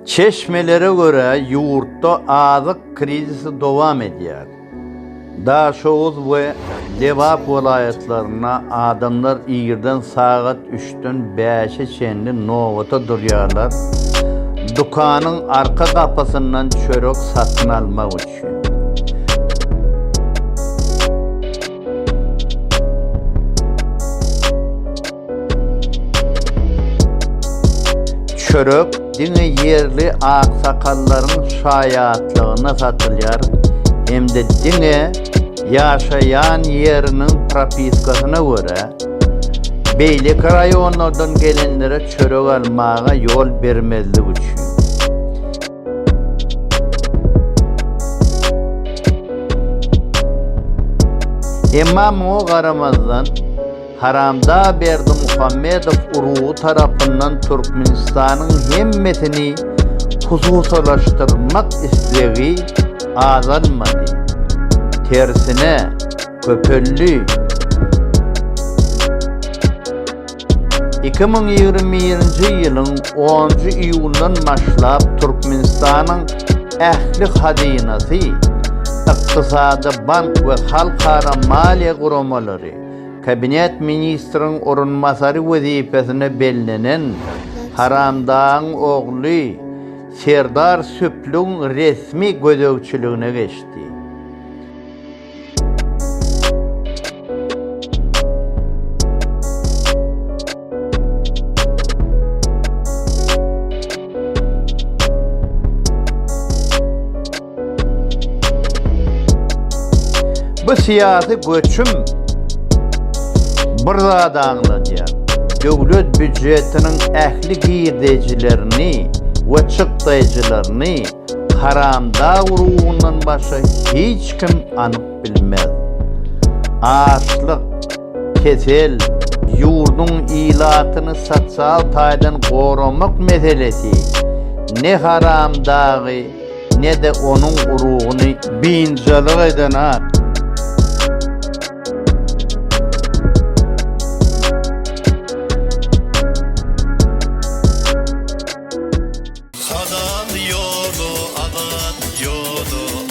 Çeşmelere göre yurtta azık krizisi devam ediyor. Daşoğuz ve Levap vilayetlerine adamlar iyirden saat 3'ten 5'e çenli novata duruyorlar. Dükkanın arka kapısından çörek satın almak için. Çörek dini yerli aksakalların şayatlığına satılıyor. Hem de dini yaşayan yerinin propiskasına göre beylik rayonlardan gelenlere çörek almağa yol vermezlik için. İmam o qaramazdan Haramda Berdi Muhammedov uruğu tarafından Türkmenistan'ın hemmetini hususalaştırmak isteği azalmadı. Tersine köpüllü 2020 yılın 10 iyulundan başlap Türkmenistan'ın ehli hazinası, iktisadi bank ve halkara maliye kurumaları Kabinet Ministrinin orunmasarı vazifesine belirlenen Haramdağ'ın oğlu Serdar Süplü'nün resmi gözevçiliğine geçti. Bu siyasi göçüm burada dağılacak. Devlet büdjetinin ehli girdicilerini ve çıktayıcılarını Haramdağ uruğundan başka hiç kim anıp bilmez. Açlık, kesel, yurdun ilatını satsal taydan korumak meselesi ne Haramdağ'ı ne de onun uruğunu bincalık eden Adam yolu, aman yolu,